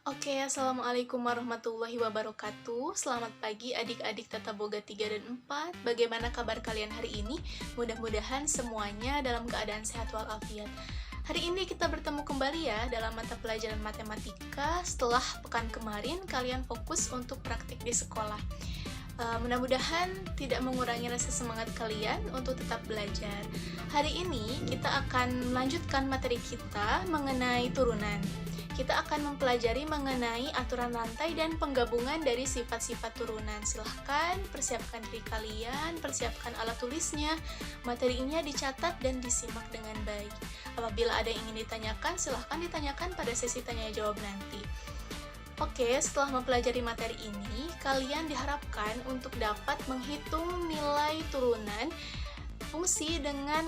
Oke, Assalamualaikum warahmatullahi wabarakatuh. Selamat pagi adik-adik Tata Boga 3 dan 4. Bagaimana kabar kalian hari ini? Mudah-mudahan semuanya dalam keadaan sehat walafiat. Hari ini kita bertemu kembali ya dalam mata pelajaran matematika. Setelah pekan kemarin kalian fokus untuk praktik di sekolah. Mudah-mudahan tidak mengurangi rasa semangat kalian untuk tetap belajar. Hari ini kita akan melanjutkan materi kita mengenai turunan. Kita akan mempelajari mengenai aturan rantai dan penggabungan dari sifat-sifat turunan. Silahkan persiapkan diri kalian, persiapkan alat tulisnya, materinya dicatat dan disimak dengan baik. Apabila ada yang ingin ditanyakan, silahkan ditanyakan pada sesi tanya jawab nanti. Oke, setelah mempelajari materi ini, kalian diharapkan untuk dapat menghitung nilai turunan fungsi dengan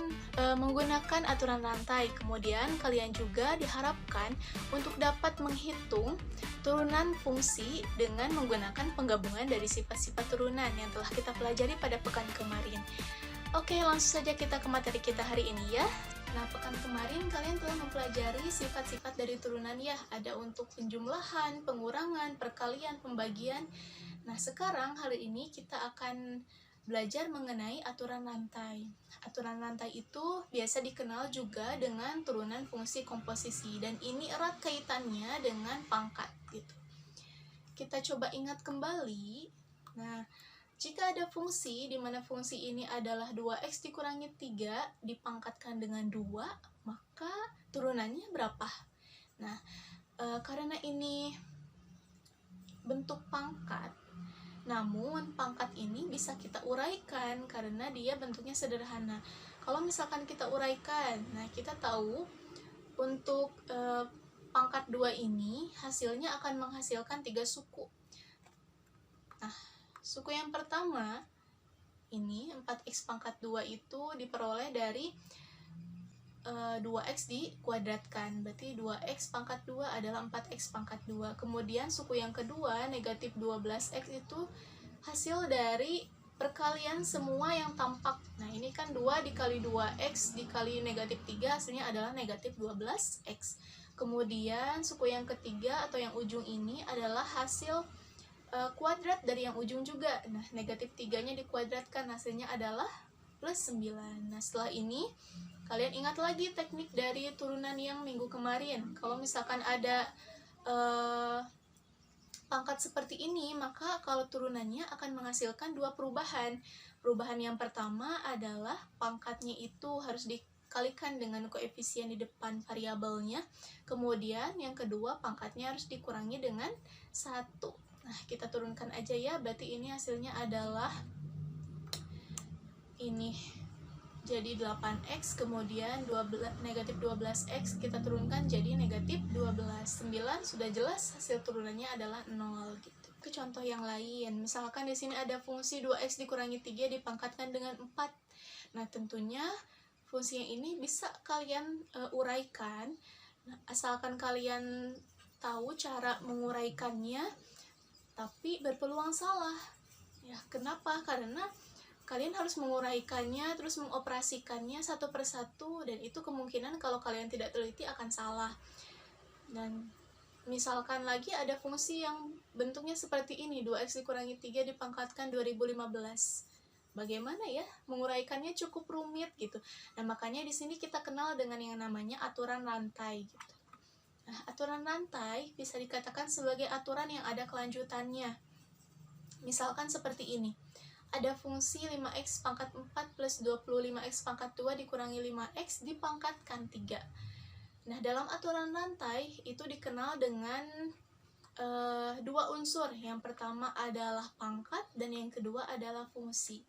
menggunakan aturan rantai. Kemudian kalian juga diharapkan untuk dapat menghitung turunan fungsi dengan menggunakan penggabungan dari sifat-sifat turunan yang telah kita pelajari pada pekan kemarin. Oke, langsung saja kita ke materi kita hari ini ya. Nah, pekan kemarin kalian telah mempelajari sifat-sifat dari turunan ya. Ada untuk penjumlahan, pengurangan, perkalian, pembagian. Nah, sekarang hari ini kita akan belajar mengenai aturan rantai. Aturan rantai itu biasa dikenal juga dengan turunan fungsi komposisi, dan ini erat kaitannya dengan pangkat gitu. Kita coba ingat kembali. Nah, jika ada fungsi di mana fungsi ini adalah 2x dikurangi 3 dipangkatkan dengan 2, maka turunannya berapa? Nah, karena ini bentuk pangkat, namun pangkat ini bisa kita uraikan karena dia bentuknya sederhana. Kalau misalkan kita uraikan, nah kita tahu untuk pangkat 2 ini hasilnya akan menghasilkan 3 suku. Nah, suku yang pertama ini 4x pangkat 2 itu diperoleh dari 2x dikuadratkan, berarti 2x pangkat 2 adalah 4x pangkat 2. Kemudian suku yang kedua, negatif 12x itu hasil dari perkalian semua yang tampak. Nah, ini kan 2 dikali 2x dikali negatif 3 hasilnya adalah negatif 12x. Kemudian suku yang ketiga atau yang ujung ini adalah hasil kuadrat dari yang ujung juga. Nah, negatif 3-nya dikuadratkan hasilnya adalah plus 9. Nah, setelah ini kalian ingat lagi teknik dari turunan yang minggu kemarin. Kalau misalkan ada pangkat seperti ini, maka kalau turunannya akan menghasilkan 2 perubahan. Perubahan yang pertama adalah pangkatnya itu harus dikalikan dengan koefisien di depan variabelnya. Kemudian yang kedua, pangkatnya harus dikurangi dengan 1. Nah, kita turunkan aja ya, berarti ini hasilnya adalah ini jadi 8x, kemudian negatif 12x kita turunkan jadi negatif 12. 9 sudah jelas hasil turunannya adalah 0 gitu. Ke contoh yang lain, misalkan di sini ada fungsi 2x dikurangi 3 dipangkatkan dengan 4. Nah, tentunya fungsi yang ini bisa kalian uraikan. Nah, asalkan kalian tahu cara menguraikannya, tapi berpeluang salah. Ya, kenapa? Karena kalian harus menguraikannya, terus mengoperasikannya satu persatu, dan itu kemungkinan kalau kalian tidak teliti akan salah. Dan misalkan lagi ada fungsi yang bentuknya seperti ini, 2x dikurangi 3 dipangkatkan 2015. Bagaimana ya? Menguraikannya cukup rumit gitu. Nah, makanya di sini kita kenal dengan yang namanya aturan rantai gitu. Nah, aturan rantai bisa dikatakan sebagai aturan yang ada kelanjutannya. Misalkan seperti ini. Ada fungsi 5x pangkat 4 plus 25x pangkat 2 dikurangi 5x dipangkatkan 3. Nah, dalam aturan rantai itu dikenal dengan dua unsur. Yang pertama adalah pangkat dan yang kedua adalah fungsi.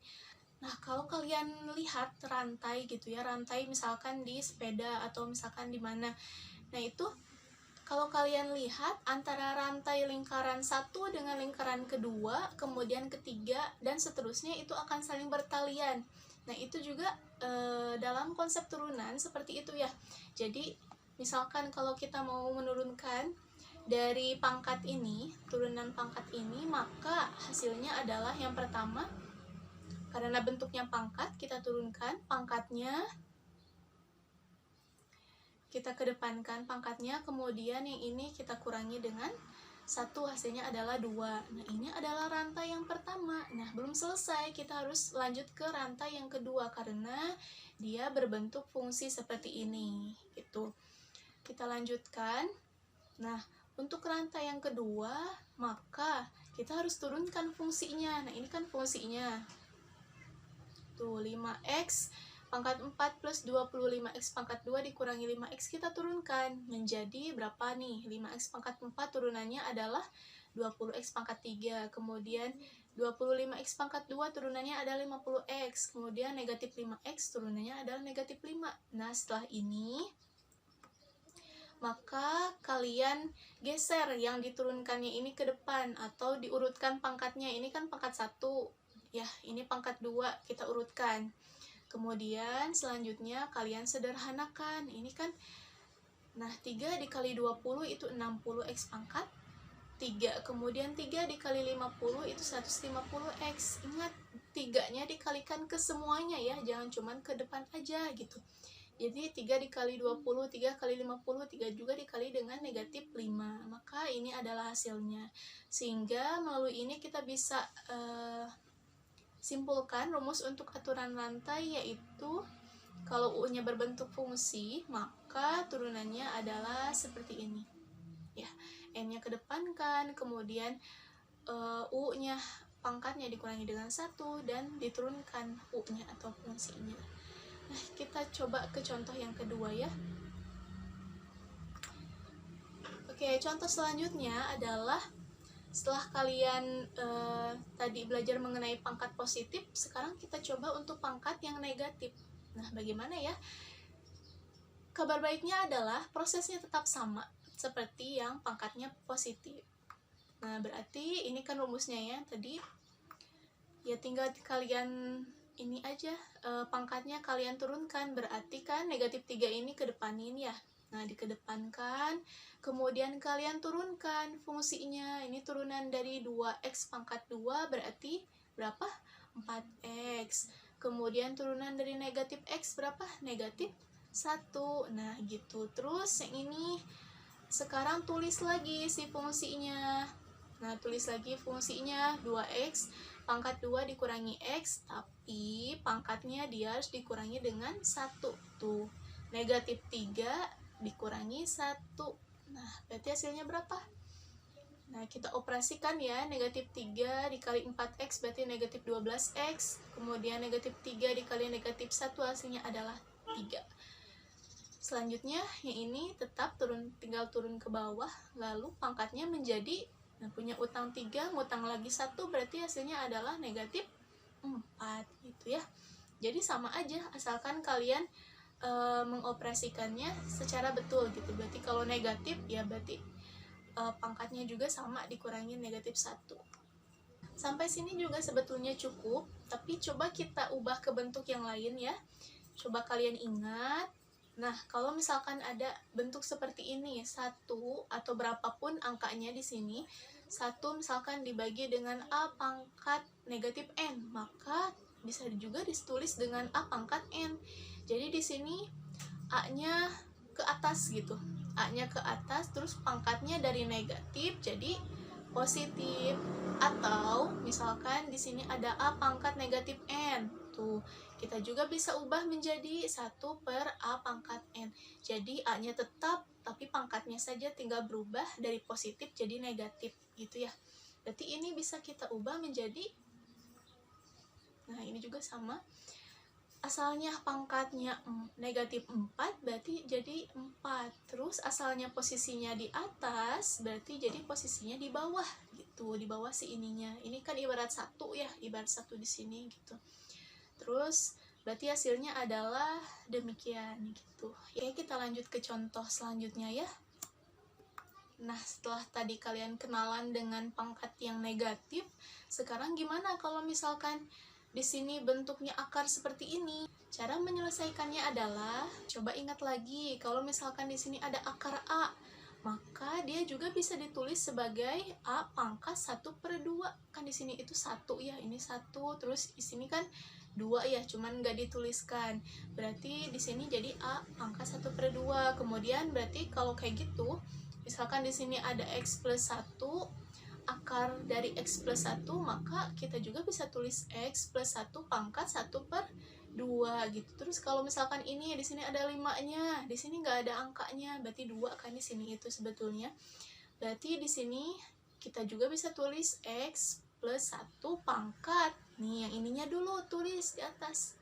Nah, kalau kalian lihat rantai gitu ya, rantai misalkan di sepeda atau misalkan di mana. Nah, itu kalau kalian lihat antara rantai lingkaran satu dengan lingkaran kedua, kemudian ketiga, dan seterusnya itu akan saling bertalian. Nah, itu juga dalam konsep turunan seperti itu ya. Jadi, misalkan kalau kita mau menurunkan dari pangkat ini, turunan pangkat ini, maka hasilnya adalah yang pertama, karena bentuknya pangkat, kita turunkan pangkatnya. kita kedepankan pangkatnya, kemudian yang ini kita kurangi dengan 1, hasilnya adalah 2. Nah, ini adalah rantai yang pertama. Nah, belum selesai, kita harus lanjut ke rantai yang kedua karena dia berbentuk fungsi seperti ini, gitu. Kita lanjutkan. Nah, untuk rantai yang kedua, maka kita harus turunkan fungsinya. Nah, ini kan fungsinya. Tuh, 5x pangkat 4 plus 25x pangkat 2 dikurangi 5x kita turunkan. Menjadi berapa nih? 5x pangkat 4 turunannya adalah 20x pangkat 3. Kemudian 25x pangkat 2 turunannya adalah 50x. Kemudian negatif 5x turunannya adalah negatif 5. Nah, setelah ini maka kalian geser yang diturunkannya ini ke depan atau diurutkan pangkatnya. Ini kan pangkat 1 ya, ini pangkat 2 kita urutkan. Kemudian selanjutnya kalian sederhanakan. Ini kan, nah 3 dikali 20 itu 60x pangkat 3. Kemudian 3 dikali 50 itu 150x. Ingat, 3-nya dikalikan ke semuanya ya, jangan cuman ke depan aja gitu. Jadi 3 dikali 20, 3 kali 50, 3 juga dikali dengan negatif 5. Maka ini adalah hasilnya. Sehingga melalui ini kita bisa simpulkan rumus untuk aturan rantai, yaitu kalau U-nya berbentuk fungsi, maka turunannya adalah seperti ini. Ya, N-nya kedepankan, kemudian U-nya pangkatnya dikurangi dengan 1 dan diturunkan U-nya atau fungsinya. Nah, kita coba ke contoh yang kedua ya. Oke, contoh selanjutnya adalah setelah kalian tadi belajar mengenai pangkat positif, sekarang kita coba untuk pangkat yang negatif. Nah, bagaimana ya? Kabar baiknya adalah prosesnya tetap sama seperti yang pangkatnya positif. Nah, berarti ini kan rumusnya ya tadi. Ya tinggal kalian ini aja, pangkatnya kalian turunkan, berarti kan negatif 3 ini kedepanin ya. Nah, dikedepankan, kemudian kalian turunkan fungsinya. Ini turunan dari 2x pangkat 2 berarti berapa? 4x. Kemudian turunan dari negatif x berapa? Negatif 1. Nah, gitu. Terus yang ini sekarang tulis lagi si fungsinya. Nah, tulis lagi fungsinya 2x pangkat 2 dikurangi x, tapi pangkatnya dia harus dikurangi dengan 1. Tuh, negatif 3 dikurangi 1. Nah, berarti hasilnya berapa? Nah, kita operasikan ya. Negatif 3 dikali 4x berarti negatif 12x. Kemudian negatif 3 dikali negatif 1 hasilnya adalah 3. Selanjutnya, yang ini tetap tinggal turun ke bawah. Lalu pangkatnya menjadi, nah, punya utang 3, ngutang lagi 1, berarti hasilnya adalah negatif 4 gitu ya. Jadi sama aja, asalkan kalian mengoperasikannya secara betul gitu. Berarti kalau negatif ya berarti pangkatnya juga sama dikurangi negatif 1. Sampai sini juga sebetulnya cukup, tapi coba kita ubah ke bentuk yang lain ya. Coba kalian ingat. Nah, kalau misalkan ada bentuk seperti ini, 1 atau berapapun angkanya di sini, 1 misalkan dibagi dengan A pangkat negatif N, maka bisa juga ditulis dengan A pangkat N. Jadi di sini A-nya ke atas gitu. A-nya ke atas, terus pangkatnya dari negatif jadi positif. Atau misalkan di sini ada A pangkat negatif N. Tuh, kita juga bisa ubah menjadi 1 per A pangkat N. Jadi A-nya tetap, tapi pangkatnya saja tinggal berubah dari positif jadi negatif gitu ya. Berarti ini bisa kita ubah menjadi, nah ini juga sama. Asalnya pangkatnya negatif 4 berarti jadi 4. Terus asalnya posisinya di atas berarti jadi posisinya di bawah gitu, di bawah si ininya. Ini kan ibarat 1 ya, ibarat 1 di sini gitu. Terus berarti hasilnya adalah demikian gitu. Ya, kita lanjut ke contoh selanjutnya ya. Nah, setelah tadi kalian kenalan dengan pangkat yang negatif, sekarang gimana kalau misalkan di sini bentuknya akar seperti ini? Cara menyelesaikannya adalah, coba ingat lagi, kalau misalkan di sini ada akar A, maka dia juga bisa ditulis sebagai A pangkat 1/2. Kan di sini itu 1 ya, ini 1, terus di sini kan 2 ya, cuman nggak dituliskan. Berarti di sini jadi A pangkat 1/2. Kemudian berarti kalau kayak gitu, misalkan di sini ada X plus 1, akar dari X plus 1, maka kita juga bisa tulis X plus 1 pangkat 1/2 gitu. Terus kalau misalkan ini di sini ada 5-nya, di sini nggak ada angkanya, berarti 2 kan di sini itu sebetulnya. Berarti di sini kita juga bisa tulis X plus 1 pangkat. Nih, yang ininya dulu tulis di atas.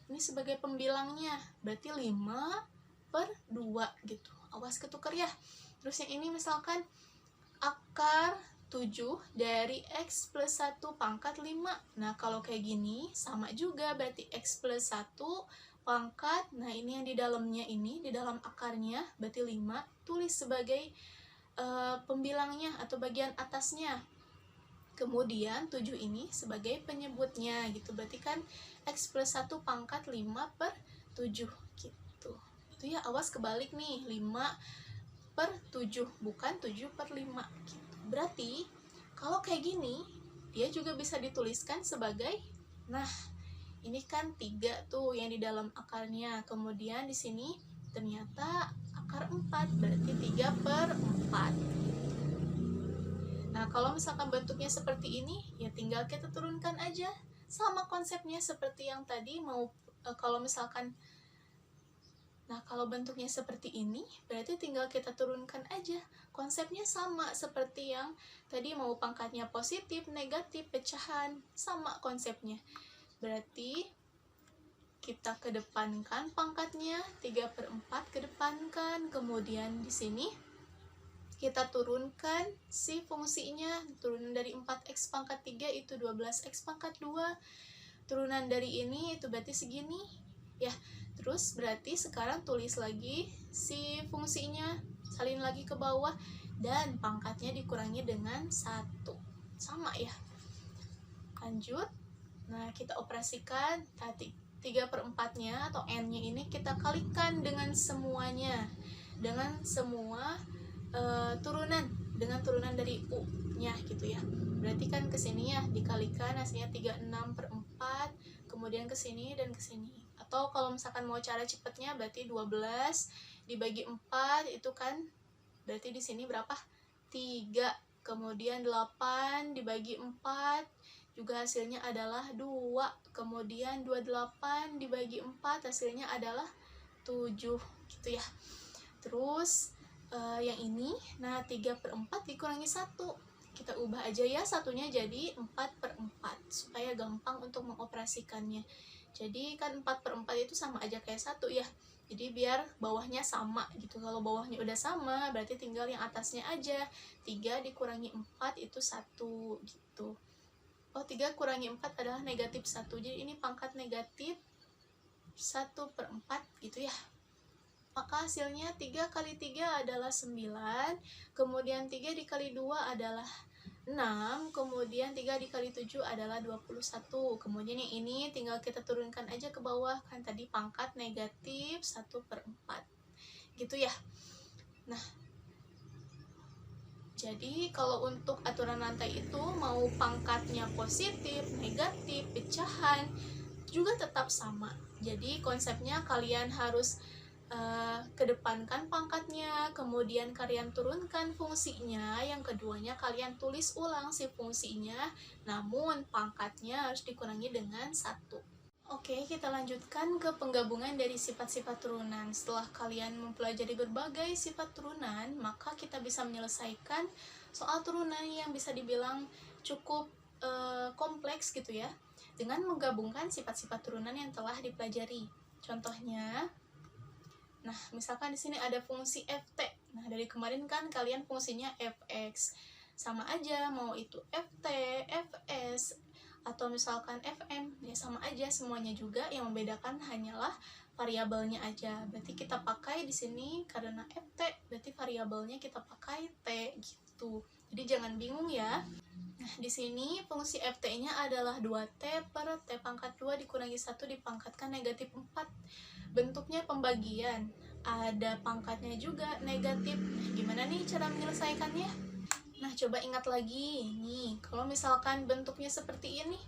Ini sebagai pembilangnya, berarti 5/2 gitu. Awas ketuker ya. Terus yang ini misalkan akar 7 dari X plus 1 pangkat 5. Nah, kalau kayak gini, sama juga berarti X plus 1 pangkat. Nah, ini yang di dalamnya ini, di dalam akarnya, berarti 5. Tulis sebagai pembilangnya atau bagian atasnya. Kemudian 7 ini sebagai penyebutnya gitu. Berarti kan X plus 1 pangkat 5/7 gitu. Itu ya, awas kebalik nih, 5/7 bukan 7/5 gitu. Berarti kalau kayak gini, dia juga bisa dituliskan sebagai, nah ini kan 3 tuh yang di dalam akarnya. Kemudian di sini ternyata akar 4, berarti 3/4. Nah, kalau misalkan bentuknya seperti ini, ya tinggal kita turunkan aja. Sama konsepnya seperti yang tadi, kalau misalkan, nah kalau bentuknya seperti ini, berarti tinggal kita turunkan aja. Konsepnya sama seperti yang tadi, mau pangkatnya positif, negatif, pecahan, sama konsepnya. Berarti kita kedepankan pangkatnya, 3/4 kedepankan, kemudian di sini kita turunkan si fungsinya, turunan dari 4x pangkat 3 itu 12x pangkat 2, turunan dari ini itu berarti segini ya. Terus berarti sekarang tulis lagi si fungsinya, salin lagi ke bawah, dan pangkatnya dikurangi dengan 1, sama ya. Lanjut, nah kita operasikan tadi 3/4-nya atau n-nya ini kita kalikan dengan semuanya, dengan semua turunan, dengan turunan dari u-nya gitu ya. Berarti kan kesini ya dikalikan, hasilnya 36/4, kemudian kesini dan kesini. Atau kalau misalkan mau cara cepatnya, berarti 12 dibagi 4 itu kan berarti di sini berapa? 3. Kemudian 8 dibagi 4 juga hasilnya adalah 2. Kemudian 28 dibagi 4 hasilnya adalah 7 gitu ya. Terus yang ini, nah 3/4 dikurangi 1, kita ubah aja ya satunya jadi 4/4 supaya gampang untuk mengoperasikannya. Jadi kan 4/4 itu sama aja kayak 1 ya, jadi biar bawahnya sama gitu. Kalau bawahnya udah sama, berarti tinggal yang atasnya aja. 3 dikurangi 4 itu 1 gitu. Oh, 3 kurangi 4 adalah negatif 1, jadi ini pangkat negatif 1/4 gitu ya. Maka hasilnya 3 kali 3 adalah 9, kemudian 3 dikali 2 adalah 6, kemudian 3 dikali 7 adalah 21. Kemudian yang ini tinggal kita turunkan aja ke bawah, kan tadi pangkat negatif 1/4 gitu ya. Nah, jadi kalau untuk aturan rantai itu mau pangkatnya positif, negatif, pecahan juga tetap sama. Jadi konsepnya kalian harus kedepankan pangkatnya, kemudian kalian turunkan fungsinya, yang keduanya kalian tulis ulang si fungsinya, namun pangkatnya harus dikurangi dengan 1. Oke, kita lanjutkan ke penggabungan dari sifat-sifat turunan. Setelah kalian mempelajari berbagai sifat turunan, maka kita bisa menyelesaikan soal turunan yang bisa dibilang cukup kompleks gitu ya, dengan menggabungkan sifat-sifat turunan yang telah dipelajari. Contohnya, nah, misalkan di sini ada fungsi ft. Nah, dari kemarin kan kalian fungsinya fx. Sama aja, mau itu ft, fs, atau misalkan fm, ya sama aja semuanya juga. Yang membedakan hanyalah variabelnya aja. Berarti kita pakai di sini karena ft, berarti variabelnya kita pakai t gitu. Jadi jangan bingung ya. Nah, di sini fungsi ft-nya adalah 2t per t pangkat 2 dikurangi 1 dipangkatkan negatif 4. Bentuknya pembagian, ada pangkatnya juga negatif. Gimana nih cara menyelesaikannya? Nah, coba ingat lagi nih, kalau misalkan bentuknya seperti ini,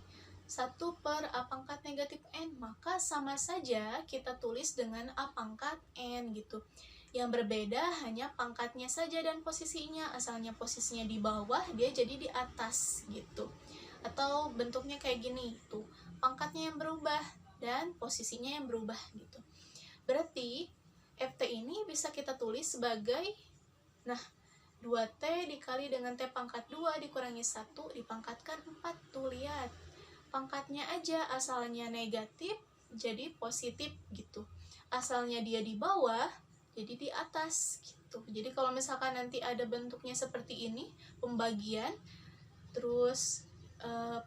1/A⁻n, maka sama saja kita tulis dengan A⁻n gitu. Yang berbeda hanya pangkatnya saja dan posisinya. Asalnya posisinya di bawah, dia jadi di atas gitu. Atau bentuknya kayak gini, tuh. Pangkatnya yang berubah dan posisinya yang berubah gitu. Berarti FT ini bisa kita tulis sebagai 2T dikali dengan T pangkat 2 dikurangi 1 dipangkatkan 4. Tuh lihat, pangkatnya aja asalnya negatif jadi positif gitu. Asalnya dia di bawah jadi di atas gitu. Jadi kalau misalkan nanti ada bentuknya seperti ini, pembagian, terus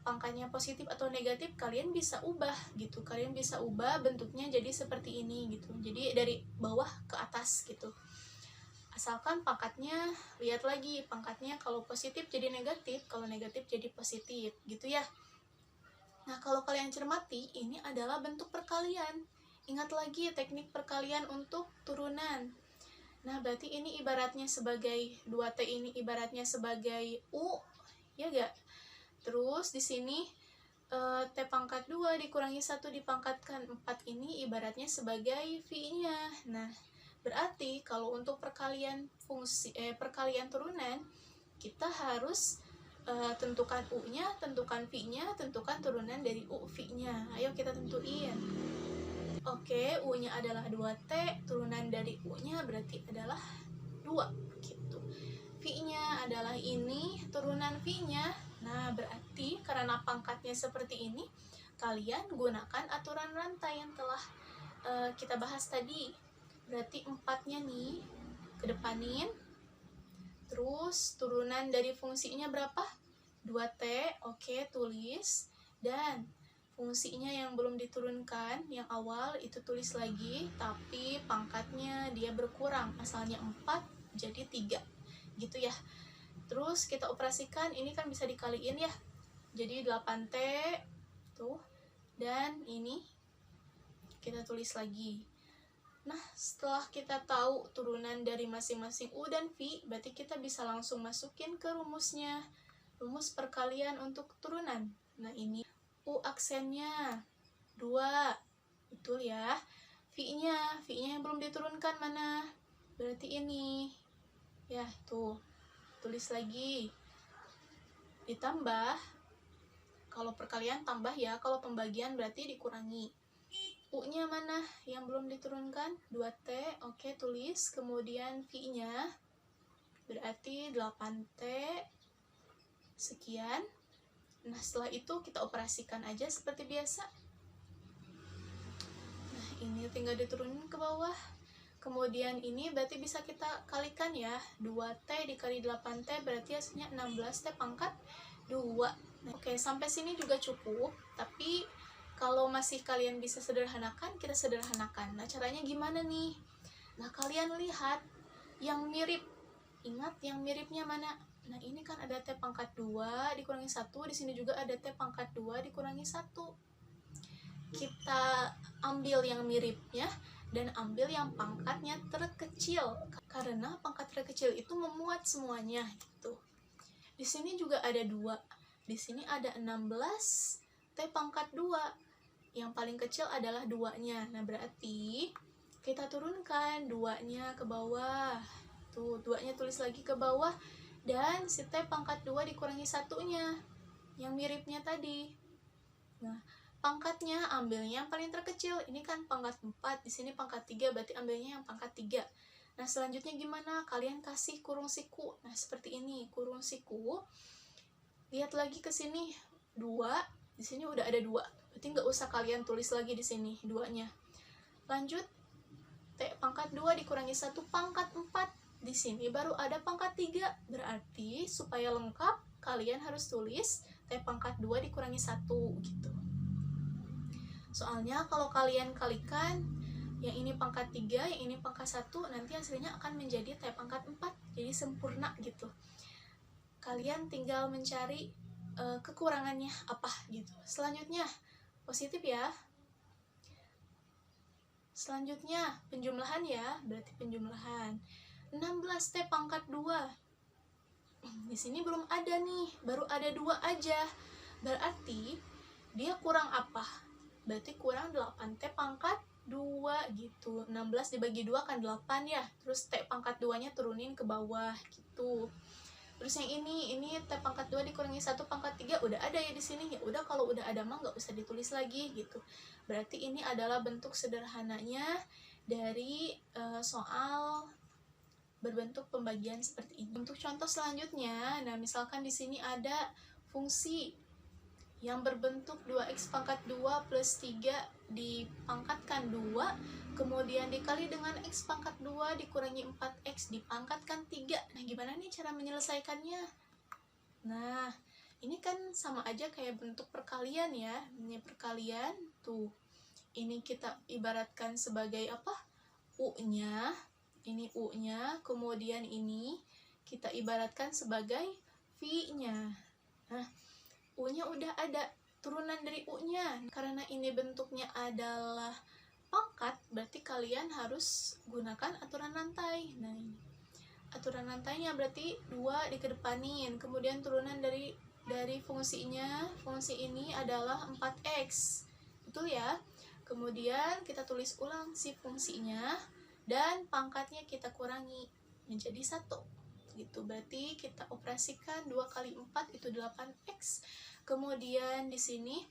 pangkatnya positif atau negatif, kalian bisa ubah gitu. Kalian bisa ubah bentuknya jadi seperti ini gitu. Jadi dari bawah ke atas gitu. Asalkan pangkatnya, lihat lagi pangkatnya kalau positif jadi negatif, kalau negatif jadi positif gitu ya. Nah, kalau kalian cermati, ini adalah bentuk perkalian. Ingat lagi teknik perkalian untuk turunan. Nah, berarti ini ibaratnya sebagai 2T ini ibaratnya sebagai U, ya gak? Terus di sini T pangkat 2 dikurangi 1 dipangkatkan 4 ini ibaratnya sebagai V-nya. Nah, berarti kalau untuk perkalian perkalian turunan, kita harus tentukan U-nya, tentukan V-nya, tentukan turunan dari U V-nya. Ayo kita tentuin. Oke, U-nya adalah 2T, turunan dari U-nya berarti adalah 2 gitu. V-nya adalah ini, turunan V-nya. Nah, berarti karena pangkatnya seperti ini, kalian gunakan aturan rantai yang telah kita bahas tadi. Berarti 4-nya nih, kedepanin. Terus turunan dari fungsinya berapa? 2T, oke, tulis. Dan fungsinya yang belum diturunkan, yang awal itu tulis lagi, tapi pangkatnya dia berkurang. Asalnya 4 jadi 3, gitu ya. Terus kita operasikan, ini kan bisa dikaliin ya. Jadi 8T, tuh. Dan ini kita tulis lagi. Nah, setelah kita tahu turunan dari masing-masing U dan V, berarti kita bisa langsung masukin ke rumusnya. Rumus perkalian untuk turunan. Nah, ini U aksennya 2. Betul ya. V-nya yang belum diturunkan mana? Berarti ini. Ya, tuh. Tulis lagi. Ditambah. Kalau perkalian tambah ya, kalau pembagian berarti dikurangi. U-nya mana yang belum diturunkan? 2T, oke, tulis. Kemudian V-nya berarti 8T sekian. Nah, setelah itu kita operasikan aja seperti biasa. Nah, ini tinggal diturunin ke bawah. Kemudian ini berarti bisa kita kalikan ya. 2T dikali 8T berarti hasilnya 16T pangkat 2. Nah, oke, sampai sini juga cukup. Tapi kalau masih kalian bisa sederhanakan, kita sederhanakan. Nah, caranya gimana nih? Nah, kalian lihat yang mirip. Ingat yang miripnya mana? Nah, ini kan ada T pangkat 2 dikurangi 1. Di sini juga ada T pangkat 2 dikurangi 1. Kita ambil yang miripnya dan ambil yang pangkatnya terkecil. Karena pangkat terkecil itu memuat semuanya gitu. Di sini juga ada 2. Di sini ada 16 T pangkat 2. Yang paling kecil adalah 2-nya. Nah, berarti kita turunkan 2-nya ke bawah. Tuh, 2-nya tulis lagi ke bawah. Dan si T pangkat 2 dikurangi 1-nya. Yang miripnya tadi. Nah, pangkatnya ambilnya yang paling terkecil. Ini kan pangkat 4, di sini pangkat 3, berarti ambilnya yang pangkat 3. Nah, selanjutnya gimana? Kalian kasih kurung siku. Nah, seperti ini, kurung siku. Lihat lagi ke sini, 2. Di sini udah ada 2. Berarti nggak usah kalian tulis lagi di sini 2-nya. Lanjut, T pangkat 2 dikurangi 1 pangkat 4. Di sini baru ada pangkat 3. Berarti supaya lengkap, kalian harus tulis T pangkat 2 dikurangi 1 gitu. Soalnya kalau kalian kalikan, yang ini pangkat 3, yang ini pangkat 1, nanti hasilnya akan menjadi T pangkat 4. Jadi sempurna gitu. Kalian tinggal mencari kekurangannya apa gitu. Selanjutnya, positif ya. Selanjutnya, penjumlahan ya, berarti penjumlahan. 16T pangkat 2. Di sini belum ada nih, baru ada 2 aja. Berarti dia kurang apa? Berarti kurang 8T pangkat 2 gitu. 16 dibagi 2 kan 8 ya. Terus T pangkat 2-nya turunin ke bawah gitu. Terus yang ini T pangkat 2 dikurangi 1 pangkat 3 udah ada ya di sini. Ya udah, kalau udah ada mah nggak usah ditulis lagi gitu. Berarti ini adalah bentuk sederhananya dari soal berbentuk pembagian seperti ini. Untuk contoh selanjutnya, nah misalkan di sini ada fungsi yang berbentuk 2x pangkat 2 plus 3 dipangkatkan 2, kemudian dikali dengan x pangkat 2 dikurangi 4x dipangkatkan 3. Nah, gimana nih cara menyelesaikannya? Nah, ini kan sama aja kayak bentuk perkalian ya. Ini perkalian, tuh. Ini kita ibaratkan sebagai apa? U-nya. Ini U-nya, kemudian ini kita ibaratkan sebagai V-nya. Nah, U-nya udah ada, turunan dari U-nya. Karena ini bentuknya adalah pangkat, berarti kalian harus gunakan aturan rantai. Nah, ini aturan rantainya berarti 2 dikedepanin, kemudian turunan dari fungsinya, fungsi ini adalah 4x. Betul ya? Kemudian kita tulis ulang si fungsinya, dan pangkatnya kita kurangi menjadi 1. Gitu, berarti kita operasikan 2 kali 4 itu 8x. Kemudian di sini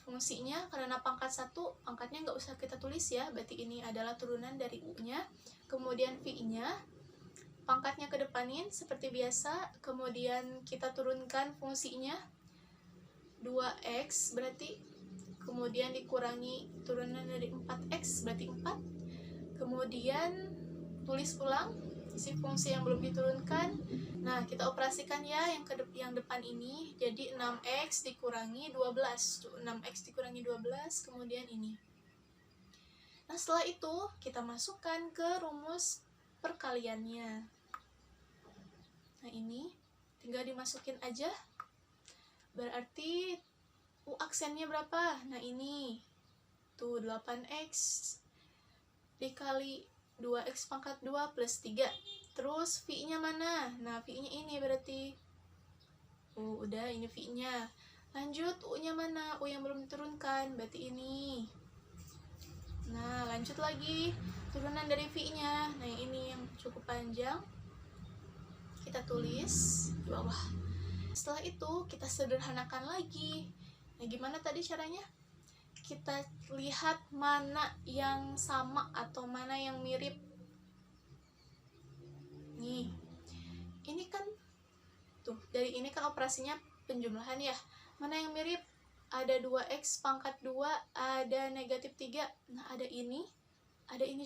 fungsinya karena pangkat 1, pangkatnya nggak usah kita tulis ya, berarti ini adalah turunan dari U-nya. Kemudian V-nya, pangkatnya kedepanin seperti biasa, kemudian kita turunkan fungsinya 2x, berarti kemudian dikurangi turunan dari 4x, berarti 4. Kemudian tulis ulang isi fungsi yang belum diturunkan. Nah, kita operasikan ya yang depan ini. Jadi 6x dikurangi 12. 6x dikurangi 12, kemudian ini. Nah, setelah itu kita masukkan ke rumus perkaliannya. Nah, ini tinggal dimasukin aja. Berarti U aksennya berapa? Nah, ini. Tuh 8x dikali 2x pangkat 2 plus 3. Terus V-nya mana? Nah, V-nya ini berarti. Udah, ini V-nya. Lanjut, U-nya mana? U yang belum diturunkan, berarti ini. Nah, lanjut lagi. Turunan dari V-nya. Nah, ini yang cukup panjang. Kita tulis di bawah. Setelah itu, kita sederhanakan lagi. Nah, gimana tadi caranya? Kita lihat mana yang sama atau mana yang mirip. Nih, ini kan tuh, dari ini kan operasinya penjumlahan ya. Mana yang mirip? Ada 2x pangkat 2, ada negatif 3. Nah, ada ini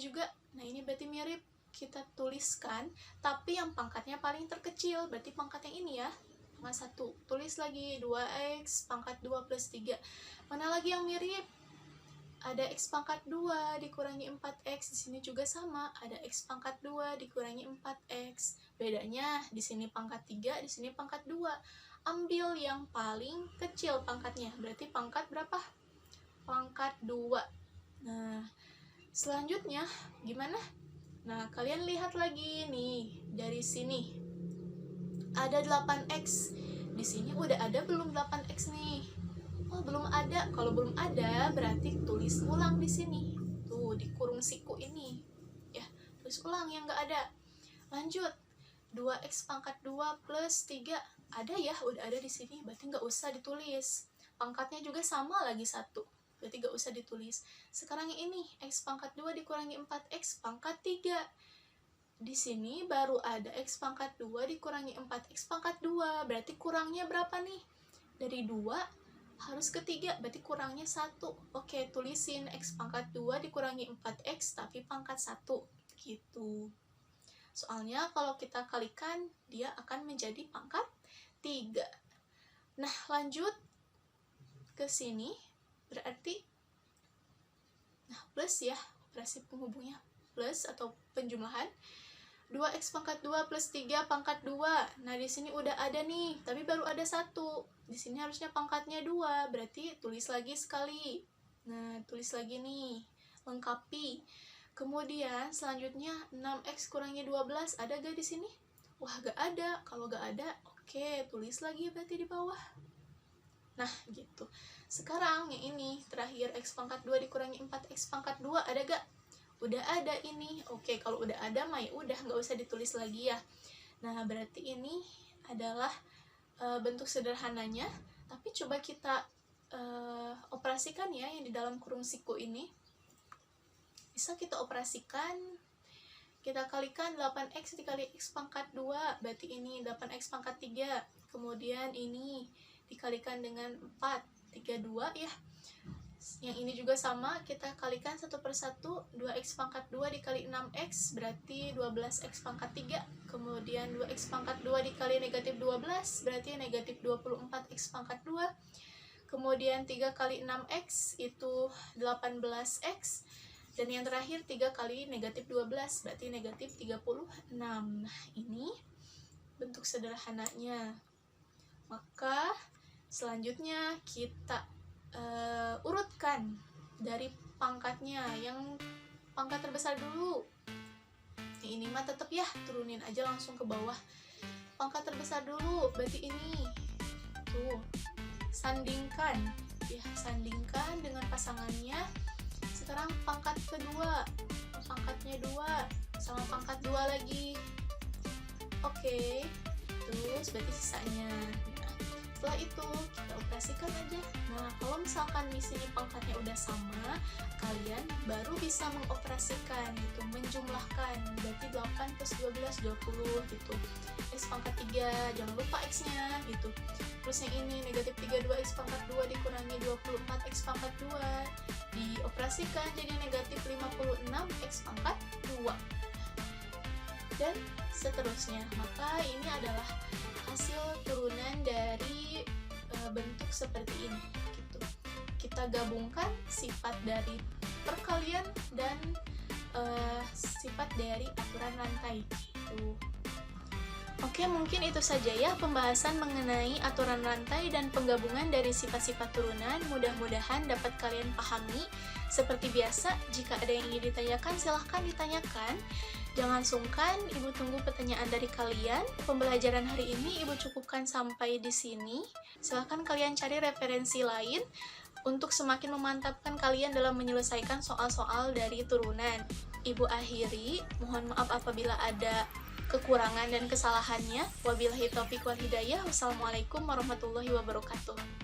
juga. Nah, ini berarti mirip. Kita tuliskan, tapi yang pangkatnya paling terkecil, berarti pangkat yang ini ya, pangkat 1. Tulis lagi 2x pangkat 2 plus 3. Mana lagi yang mirip? Ada x pangkat 2 dikurangi 4x, di sini juga sama, ada x pangkat 2 dikurangi 4x. Bedanya di sini pangkat 3, di sini pangkat 2. Ambil yang paling kecil pangkatnya, berarti pangkat berapa? Pangkat 2. Nah, selanjutnya gimana? Nah, kalian lihat lagi nih, dari sini ada 8x. Di sini udah ada belum 8x nih? Oh, belum ada. Kalau belum ada, berarti tulis ulang di sini. Tuh, di kurung siku ini. Ya, tulis ulang yang nggak ada. Lanjut. 2x pangkat 2 plus 3. Ada ya, udah ada di sini. Berarti nggak usah ditulis. Pangkatnya juga sama lagi 1. Berarti nggak usah ditulis. Sekarang yang ini, x pangkat 2 dikurangi 4x pangkat 3. Di sini baru ada x pangkat 2 dikurangi 4x pangkat 2. Berarti kurangnya berapa nih? Dari 2 harus ke 3, berarti kurangnya 1. Oke, tulisin x pangkat 2 dikurangi 4x tapi pangkat 1. Gitu. Soalnya kalau kita kalikan, dia akan menjadi pangkat 3. Nah, lanjut ke sini. Berarti, nah, plus ya, operasi penghubungnya. Plus atau penjumlahan. 2x pangkat 2 plus 3 pangkat 2. Nah, di sini udah ada nih, tapi baru ada 1. Di sini harusnya pangkatnya 2, berarti tulis lagi sekali. Nah, tulis lagi nih, lengkapi. Kemudian selanjutnya 6x kurangi 12, ada gak di sini? Wah, gak ada. Kalau gak ada, oke, tulis lagi berarti di bawah. Nah, gitu. Sekarang yang ini terakhir, X pangkat 2 dikurangi 4 X pangkat 2, ada gak? Udah ada ini. Oke, kalau udah ada mah ya udah, nggak usah ditulis lagi ya. Nah, berarti ini adalah bentuk sederhananya, tapi coba kita operasikan ya yang di dalam kurung siku ini. Bisa kita operasikan, kita kalikan 8X dikali X pangkat 2, berarti ini 8X pangkat 3, kemudian ini dikalikan dengan 4, 32 ya. Yang ini juga sama, kita kalikan satu per satu, 2X pangkat 2 dikali 6X, berarti 12X pangkat 3, kemudian 2X pangkat 2 dikali negatif 12, berarti negatif 24X pangkat 2, kemudian 3 kali 6X itu 18X, dan yang terakhir 3 kali negatif 12, berarti negatif 36. Nah, ini bentuk sederhananya. Maka selanjutnya kita urutkan dari pangkatnya, yang pangkat terbesar dulu. Ini mah tetap ya, turunin aja langsung ke bawah. Pangkat terbesar dulu, berarti ini. Tuh, sandingkan. Ya, sandingkan dengan pasangannya. Sekarang pangkat kedua, pangkatnya 2 sama pangkat 2 lagi. Oke, terus berarti sisanya. Nah, setelah itu kita operasikan aja. Nah, kalau misalkan di sini pangkatnya udah sama, kalian baru bisa mengoperasikan gitu, menjumlahkan. Berarti 8 plus 12, 20 gitu. X pangkat 3, jangan lupa X-nya gitu. Terus yang ini negatif 32 X pangkat 2 dikurangi 24 X pangkat 2, dioperasikan jadi negatif 56 X pangkat 2, dan seterusnya. Maka ini adalah hasil turunan dari bentuk seperti ini gitu. Kita gabungkan sifat dari perkalian dan sifat dari aturan rantai gitu. Oke, mungkin itu saja ya pembahasan mengenai aturan rantai dan penggabungan dari sifat-sifat turunan. Mudah-mudahan dapat kalian pahami. Seperti biasa, jika ada yang ingin ditanyakan, silahkan ditanyakan. Jangan sungkan, Ibu tunggu pertanyaan dari kalian. Pembelajaran hari ini Ibu cukupkan sampai di sini. Silahkan kalian cari referensi lain untuk semakin memantapkan kalian dalam menyelesaikan soal-soal dari turunan. Ibu akhiri, mohon maaf apabila ada kekurangan dan kesalahannya. Wabillahi taufiq wal hidayah. Wassalamualaikum warahmatullahi wabarakatuh.